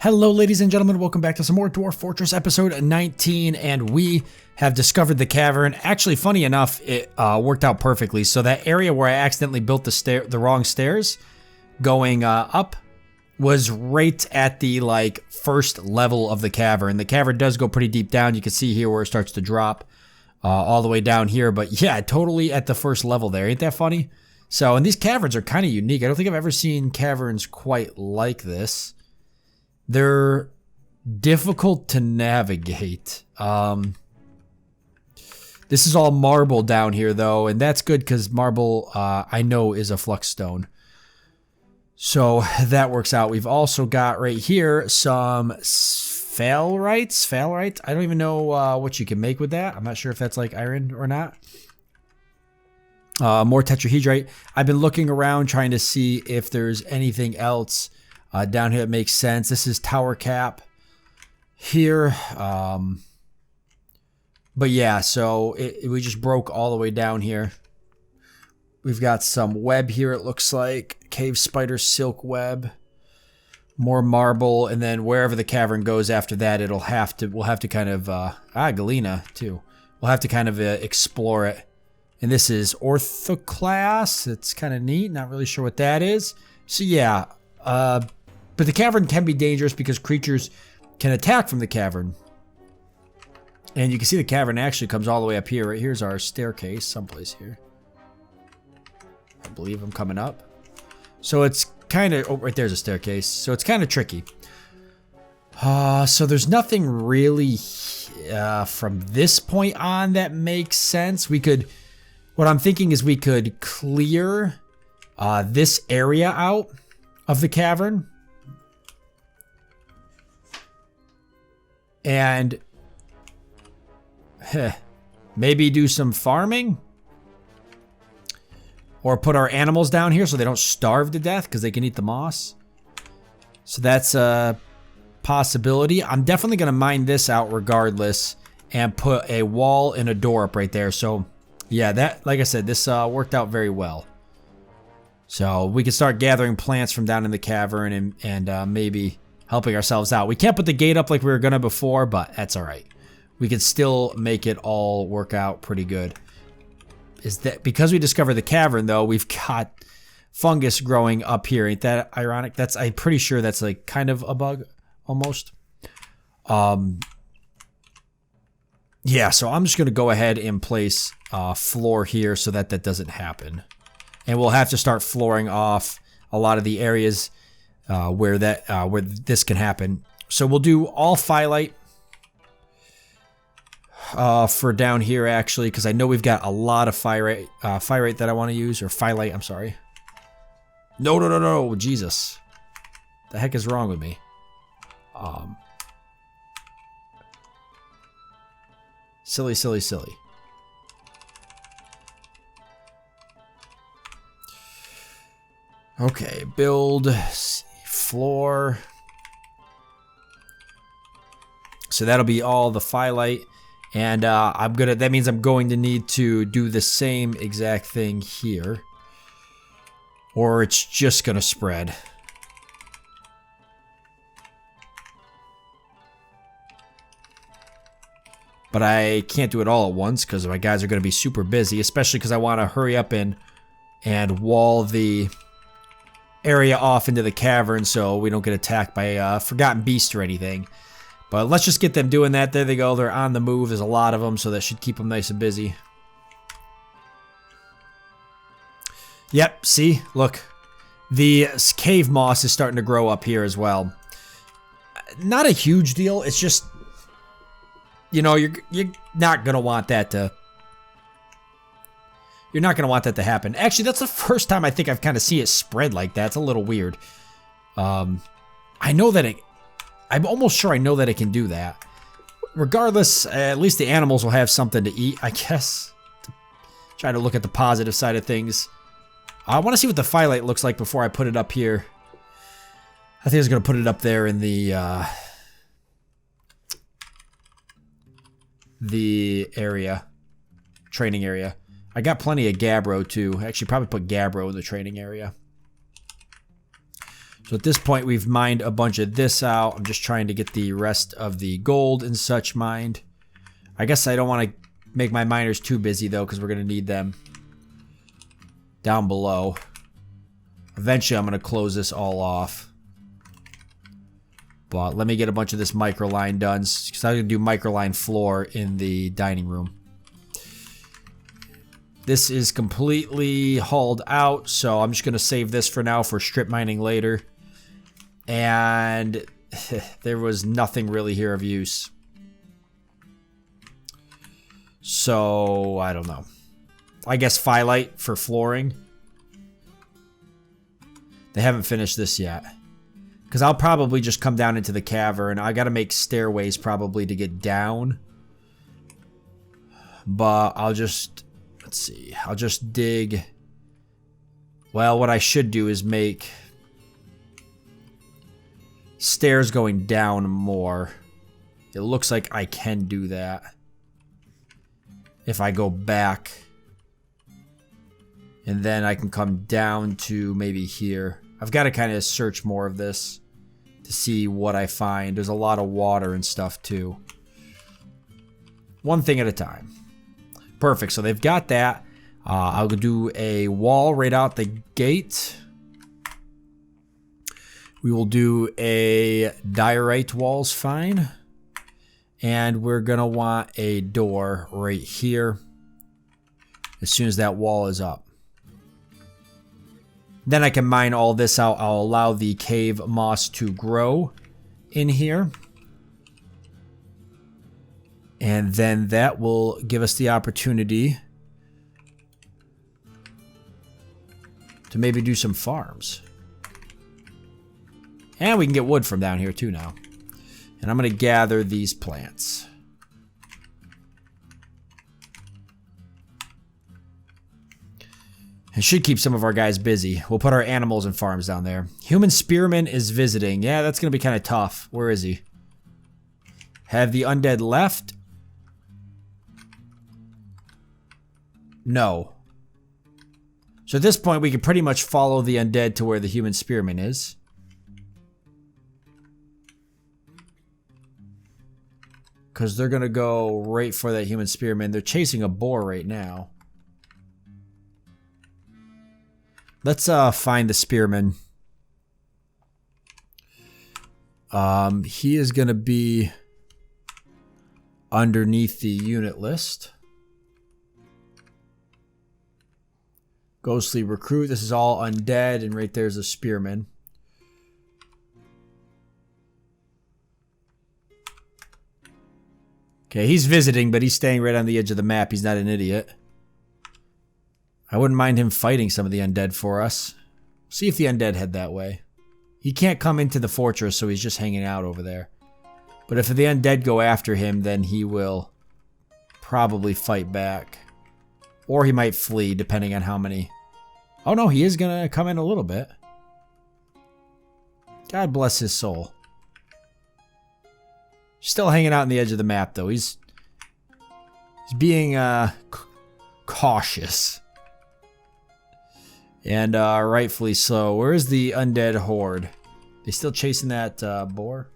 Hello ladies and gentlemen, welcome back to some more Dwarf Fortress episode 19, and we have discovered the cavern. Actually, funny enough, it worked out perfectly. So that area where I accidentally built the wrong stairs going up was right at the first level of the cavern. The cavern does go pretty deep down. You can see here where it starts to drop all the way down here, but yeah, totally at the first level there. Ain't that funny? So, and these caverns are kind of unique. I don't think I've ever seen caverns quite like this. They're difficult to navigate. This is all marble down here, though, and that's good because marble, I know, is a flux stone. So that works out. We've also got right here some Phalerites. I don't even know what you can make with that. I'm not sure if that's like iron or not. More tetrahedrite. I've been looking around trying to see if there's anything else down here that makes sense. This is tower cap here. But yeah, so we just broke all the way down here. We've got some web here, it looks like. Cave spider silk web. More marble, and then wherever the cavern goes after that, we'll have to kind of galena too. We'll have to kind of explore it. And this is orthoclast. It's kind of neat. Not really sure what that is. So yeah, but the cavern can be dangerous because creatures can attack from the cavern. And you can see the cavern actually comes all the way up here. Right here's our staircase, someplace here. I believe I'm coming up. So it's kind of, oh, right there's a staircase. So it's kind of tricky. So there's nothing really from this point on that makes sense. We could, what I'm thinking is we could clear this area out of the cavern. And maybe do some farming, or put our animals down here so they don't starve to death because they can eat the moss. So that's a possibility. I'm definitely going to mine this out regardless and put a wall and a door up right there. So yeah, that, like I said, this worked out very well. So we can start gathering plants from down in the cavern and maybe helping ourselves out. We can't put the gate up like we were gonna before, but that's all right. We can still make it all work out pretty good. Is that because we discovered the cavern, though, we've got fungus growing up here. Ain't that ironic? That's, I'm pretty sure that's like kind of a bug almost. Yeah, so I'm just gonna go ahead and place floor here so that that doesn't happen. And we'll have to start flooring off a lot of the areas where this can happen. So we'll do all phyllite for down here actually, because I know we've got a lot of pyrite that I want to use, or phyllite, I'm sorry. No, Jesus. The heck is wrong with me? Silly. Okay, build floor. So that'll be all the phyllite, and that means I'm going to need to do the same exact thing here, or it's just gonna spread. But I can't do it all at once because my guys are gonna be super busy, especially because I want to hurry up and wall the area off into the cavern so we don't get attacked by a forgotten beast or anything. But let's just get them doing that. There they go. They're on the move. There's a lot of them, so that should keep them nice and busy. Yep, see? Look. The cave moss is starting to grow up here as well. Not a huge deal. It's just, you know, you're not going to want that to... You're not going to want that to happen. Actually, that's the first time I think I've kind of seen it spread like that. It's a little weird. I know that I'm almost sure I know that it can do that. Regardless, at least the animals will have something to eat, I guess. Try to look at the positive side of things. I want to see what the phyllite looks like before I put it up here. I think I was going to put it up there in the area. Training area. I got plenty of gabbro too. Actually, probably put gabbro in the training area. So So at this point, we've mined a bunch of this out. I'm just trying to get the rest of the gold and such mined. I guess I don't want to make my miners too busy, though, because we're going to need them down below. Eventually, I'm going to close this all off. But let me get a bunch of this microline done, because I'm going to do microline floor in the dining room. This is completely hauled out, so I'm just going to save this for now for strip mining later. And there was nothing really here of use. So, I don't know. I guess Phyllite for flooring. They haven't finished this yet. Because I'll probably just come down into the cavern. I got to make stairways probably to get down. But I'll just... Let's see. I'll just dig... Well, what I should do is make... stairs going down more. It looks like I can do that. If I go back. And then I can come down to maybe here. I've got to kind of search more of this to see what I find. There's a lot of water and stuff too. One thing at a time. Perfect. So they've got that. I'll do a wall right out the gate. We will do a diorite walls, fine. And we're going to want a door right here as soon as that wall is up. Then I can mine all this out. I'll allow the cave moss to grow in here. And then that will give us the opportunity to maybe do some farms. And we can get wood from down here too now. And I'm going to gather these plants. It should keep some of our guys busy. We'll put our animals and farms down there. Human Spearman is visiting. Yeah, that's going to be kind of tough. Where is he? Have the undead left? No. So at this point, we can pretty much follow the undead to where the Human Spearman is. Because they're going to go right for that Human Spearman. They're chasing a boar right now. Let's find the Spearman. He is going to be underneath the unit list. Ghostly Recruit. This is all undead, and right there's a Spearman. Okay, he's visiting, but he's staying right on the edge of the map. He's not an idiot. I wouldn't mind him fighting some of the undead for us. See if the undead head that way. He can't come into the fortress, so he's just hanging out over there. But if the undead go after him, then he will probably fight back. Or he might flee, depending on how many... Oh no, he is going to come in a little bit. God bless his soul. Still hanging out on the edge of the map, though. He's being cautious. And rightfully so. Where's the undead horde? They still chasing that boar?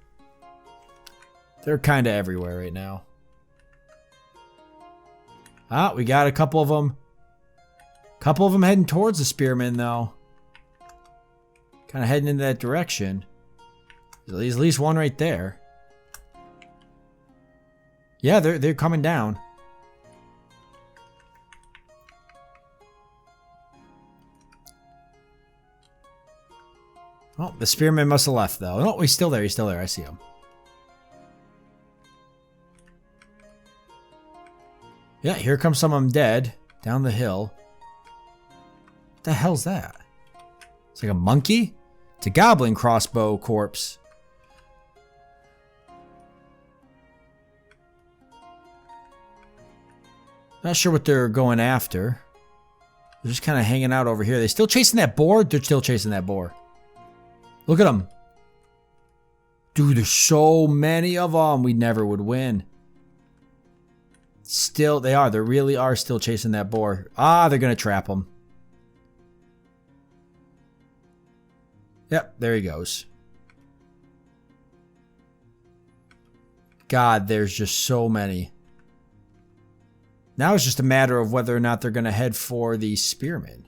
They're kind of everywhere right now. Ah, we got a couple of them. Couple of them heading towards the spearman, though. Kind of heading in that direction. There's at least one right there. Yeah, they're coming down. Oh, the spearman must have left, though. Oh, he's still there. He's still there. I see him. Yeah, here comes some of them dead. Down the hill. What the hell's that? It's like a monkey? It's a goblin crossbow corpse. Not sure what they're going after. They're just kind of hanging out over here. They still chasing that boar? They're still chasing that boar. Look at them. Dude, there's so many of them. We never would win. Still, they are. They really are still chasing that boar. Ah, they're going to trap him. Yep, there he goes. God, there's just so many. Now it's just a matter of whether or not they're going to head for the spearman.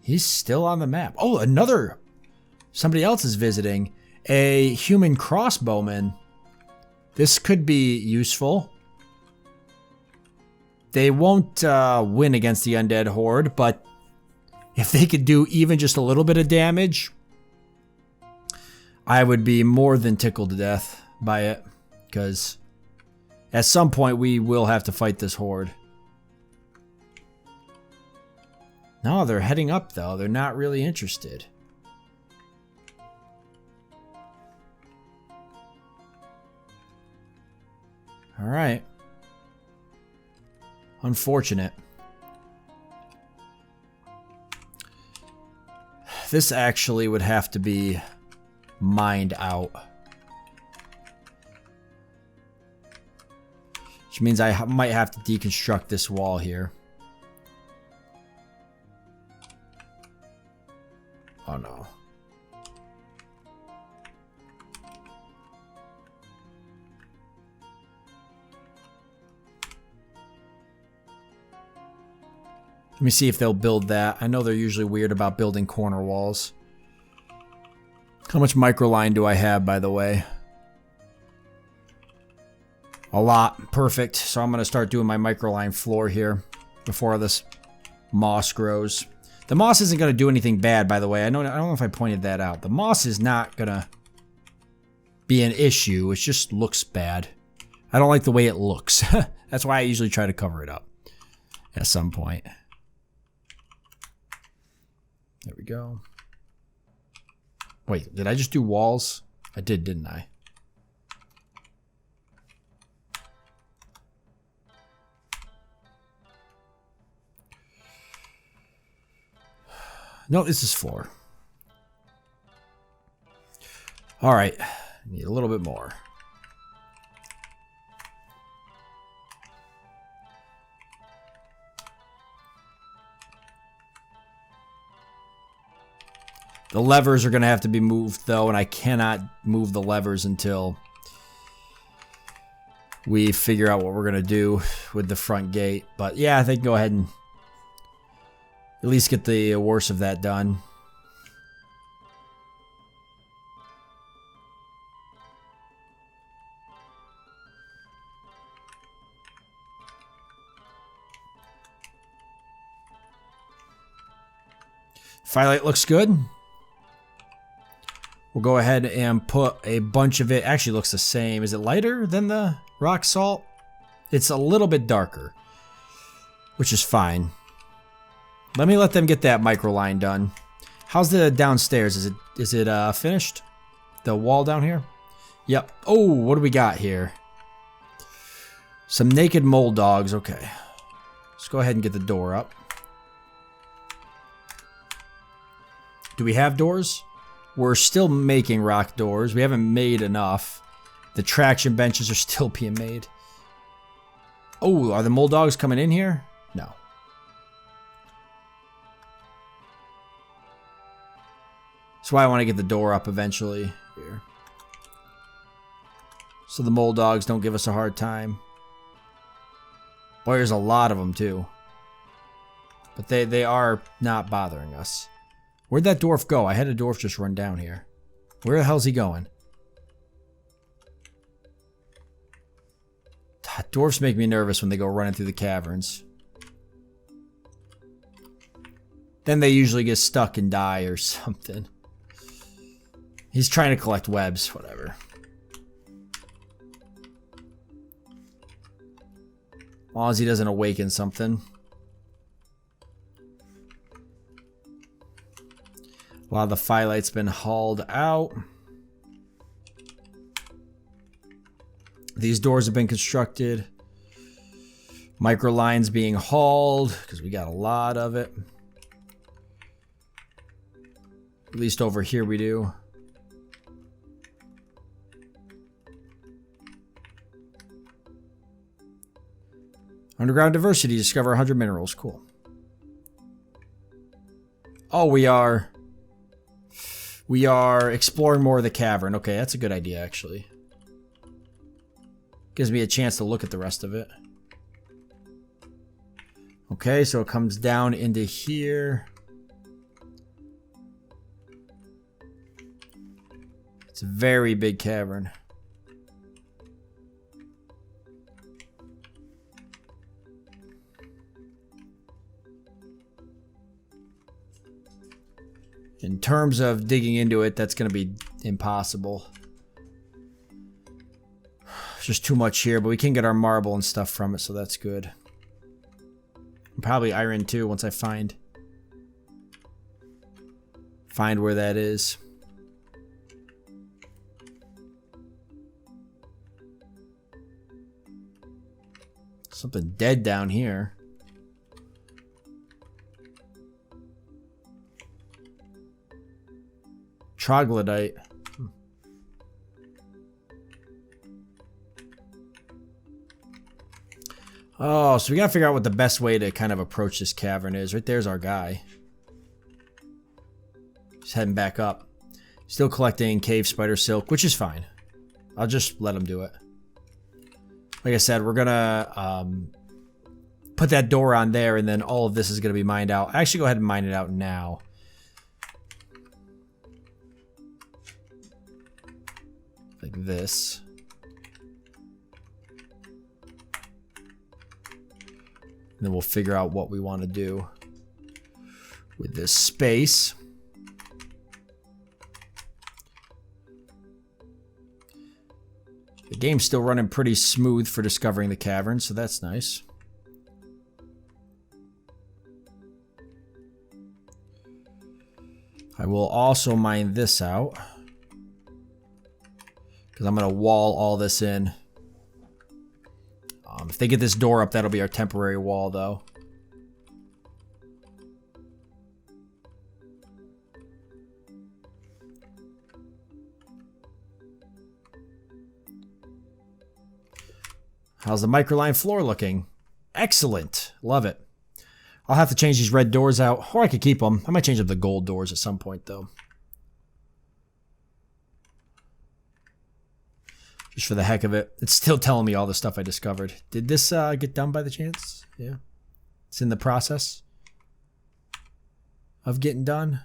He's still on the map. Oh, another. Somebody else is visiting. A human crossbowman. This could be useful. They won't win against the undead horde, but if they could do even just a little bit of damage, I would be more than tickled to death by it. Because at some point we will have to fight this horde. No, they're heading up though. They're not really interested. All right. Unfortunate. This actually would have to be mined out. Which means I might have to deconstruct this wall here. Oh no. Let me see if they'll build that. I know they're usually weird about building corner walls. How much microline do I have, by the way? A lot. Perfect. So I'm going to start doing my microline floor here before this moss grows. The moss isn't going to do anything bad, by the way. I don't know if I pointed that out. The moss is not going to be an issue. It just looks bad. I don't like the way it looks. That's why I usually try to cover it up at some point. There we go. Wait, did I just do walls? I did, didn't I? No, this is floor. All right, need a little bit more. The levers are going to have to be moved, though, and I cannot move the levers until we figure out what we're going to do with the front gate. But yeah, I think go ahead and at least get the worst of that done. Firelight looks good. We'll go ahead and put a bunch of it. Actually looks the same. Is it lighter than the rock salt? It's a little bit darker, which is fine. Let me let them get that microline done. How's the downstairs? Is it finished? The wall down here? Yep. Oh, what do we got here? Some naked mole dogs. Okay. Let's go ahead and get the door up. Do we have doors? We're still making rock doors. We haven't made enough. The traction benches are still being made. Oh, are the mole dogs coming in here? No. That's why I want to get the door up eventually. Here. So the mole dogs don't give us a hard time. Boy, there's a lot of them too. But they are not bothering us. Where'd that dwarf go? I had a dwarf just run down here. Where the hell's he going? Dwarfs make me nervous when they go running through the caverns. Then they usually get stuck and die or something. He's trying to collect webs, whatever. As long as he doesn't awaken something. A lot of the firelight's been hauled out. These doors have been constructed. Microlines being hauled, because we got a lot of it. At least over here we do. Underground diversity, discover 100 minerals. Cool. Oh, we are exploring more of the cavern. Okay, that's a good idea, actually. Gives me a chance to look at the rest of it. Okay, so it comes down into here. It's a very big cavern. In terms of digging into it, that's going to be impossible. There's just too much here, but we can get our marble and stuff from it, so that's good. And probably iron too, once I find where that is. Something dead down here. Troglodyte. Oh, so we gotta figure out what the best way to kind of approach this cavern is. Right there's our guy. He's heading back up. Still collecting cave spider silk, which is fine. I'll just let him do it. Like I said, we're gonna put that door on there, and then all of this is gonna be mined out. Actually, go ahead and mine it out now. Like this. And then we'll figure out what we want to do with this space. The game's still running pretty smooth for discovering the cavern, so that's nice. I will also mine this out, because I'm going to wall all this in. If they get this door up, that'll be our temporary wall, though. How's the microline floor looking? Excellent. Love it. I'll have to change these red doors out, or I could keep them. I might change up the gold doors at some point, though. Just for the heck of it. It's still telling me all the stuff I discovered. Did this get done by the chance? Yeah. It's in the process of getting done.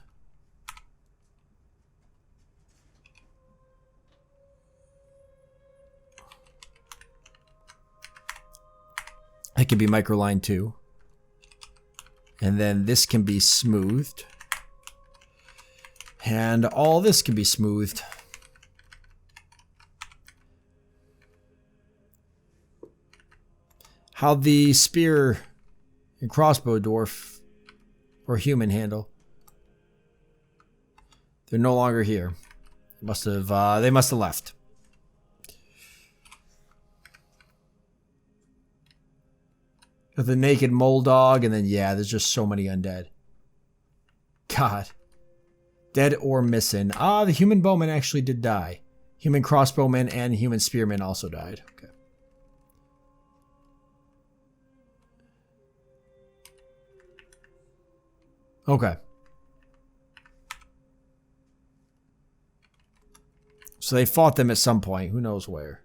It can be microline too. And then this can be smoothed. And all this can be smoothed. How'd the spear and crossbow dwarf or human handle? They're no longer here. They must have left. Got the naked mole dog, and then yeah, there's just so many undead. God. Dead or missing. Ah, the human bowman actually did die. Human crossbowman and human spearman also died. Okay. Okay. So they fought them at some point. Who knows where?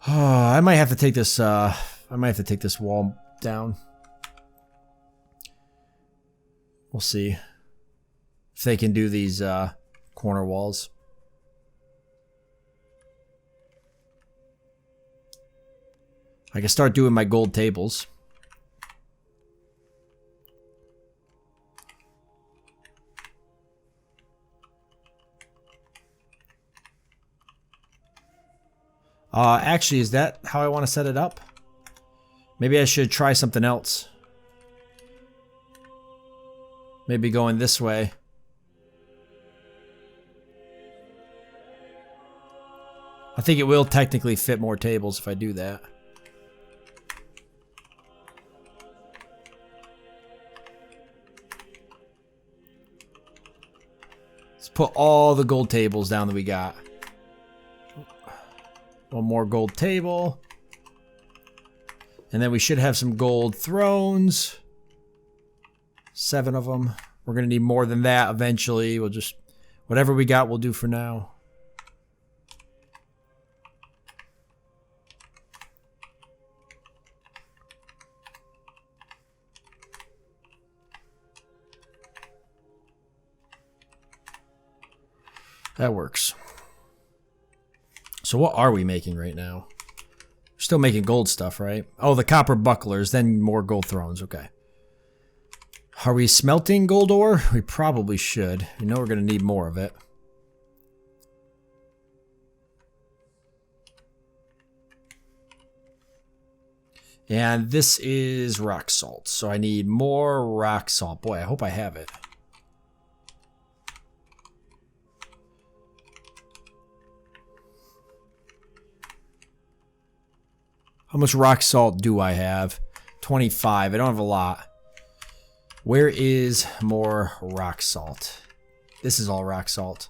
I might have to take this. I might have to take this wall down. We'll see if they can do these corner walls. I can start doing my gold tables. Actually, is that how I want to set it up? Maybe I should try something else. Maybe going this way. I think it will technically fit more tables if I do that. Let's put all the gold tables down that we got. One more gold table. And then we should have some gold thrones. 7 of them. We're going to need more than that eventually. We'll just... whatever we got, we'll do for now. That works. So what are we making right now? We're still making gold stuff, right? Oh, the copper bucklers, then more gold thrones. Okay. Are we smelting gold ore? We probably should. We know we're going to need more of it. And this is rock salt. So I need more rock salt. Boy, I hope I have it. How much rock salt do I have? 25. I don't have a lot. Where is more rock salt? This is all rock salt.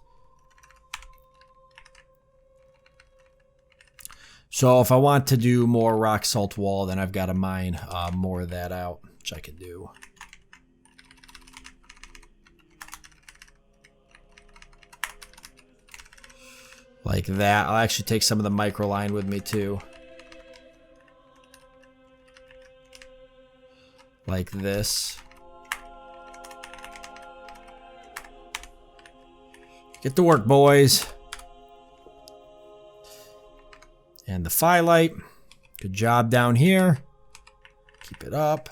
So if I want to do more rock salt wall, then I've got to mine more of that out, which I can do. Like that. I'll actually take some of the microline with me too. Like this. Get to work, boys. And the firelight. Good job down here. Keep it up.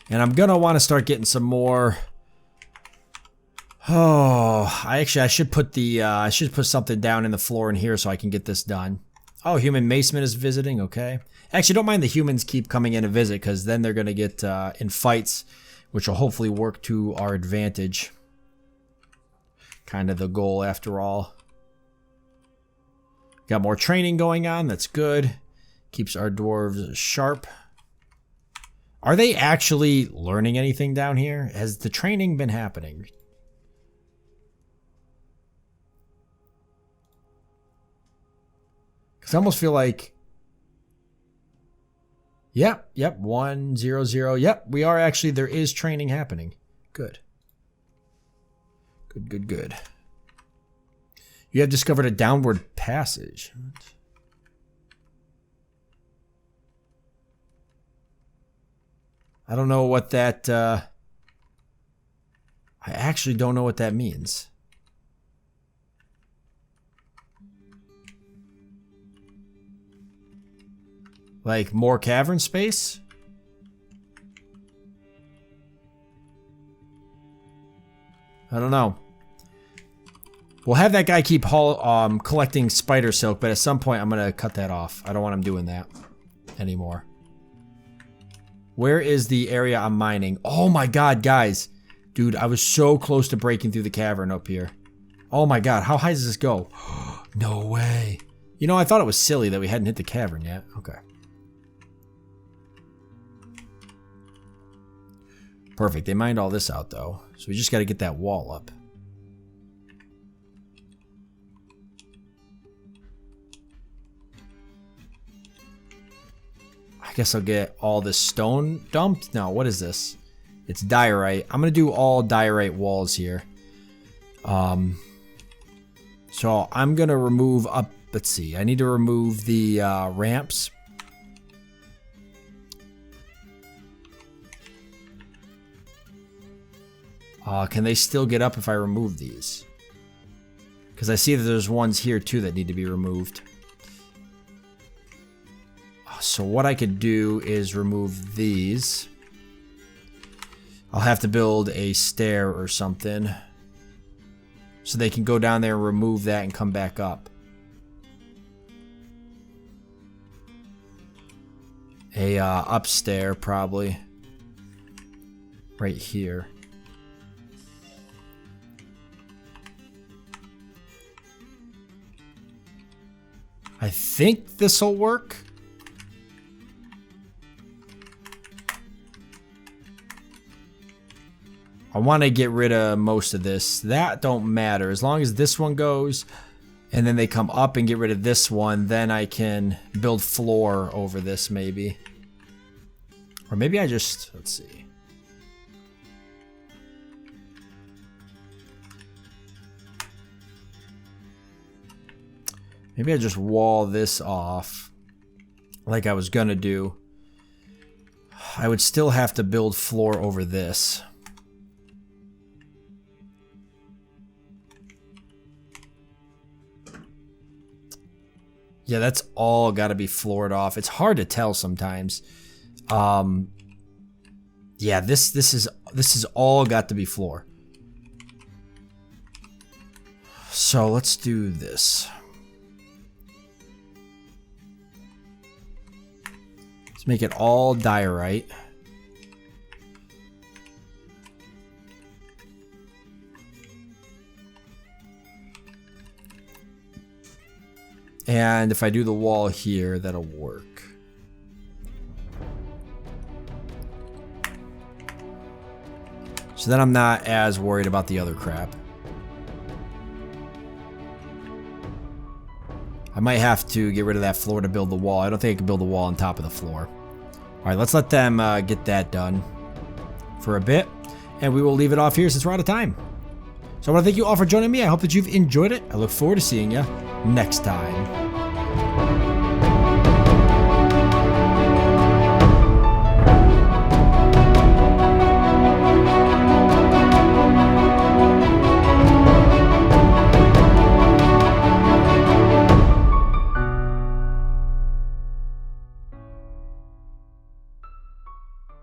And I'm going to want to start getting some more. Oh, I should put the I should put something down in the floor in here so I can get this done. Oh, human maceman is visiting. Okay. Actually, don't mind the humans keep coming in to visit because then they're going to get in fights, which will hopefully work to our advantage. Kind of the goal after all. Got more training going on. That's good. Keeps our dwarves sharp. Are they actually learning anything down here? Has the training been happening? Because I almost feel like... Yep, 1, 0, 0. Yep, we are actually... There is training happening. Good. Good. You have discovered a downward passage. What? I don't know what that, I actually don't know what that means. Like more cavern space? I don't know. We'll have that guy keep collecting spider silk, but at some point I'm going to cut that off. I don't want him doing that anymore. Where is the area I'm mining? Oh my god, guys. Dude, I was so close to breaking through the cavern up here. Oh my god, how high does this go? No way. You know, I thought it was silly that we hadn't hit the cavern yet. Okay. Perfect. They mined all this out, though. So we just got to get that wall up. I guess I'll get all this stone dumped. No, what is this? It's diorite. I'm going to do all diorite walls here. So I'm going to remove up. Let's see. I need to remove the ramps. Can they still get up if I remove these? Because I see that there's ones here too that need to be removed. So what I could do is remove these. I'll have to build a stair or something. So they can go down there and remove that and come back up. A upstair probably. Right here. I think this'll work. I want to get rid of most of this. That don't matter. As long as this one goes, and then they come up and get rid of this one, then I can build floor over this maybe. Or maybe I just, let's see. Maybe I just wall this off like I was gonna do. I would still have to build floor over this. Yeah, that's all got to be floored off. It's hard to tell sometimes. Yeah, this is all got to be floor. So let's do this. Let's make it all diorite. And if I do the wall here, that'll work. So then I'm not as worried about the other crap. I might have to get rid of that floor to build the wall. I don't think I can build the wall on top of the floor. Alright, let's let them get that done for a bit. And we will leave it off here since we're out of time. So I want to thank you all for joining me. I hope that you've enjoyed it. I look forward to seeing you next time.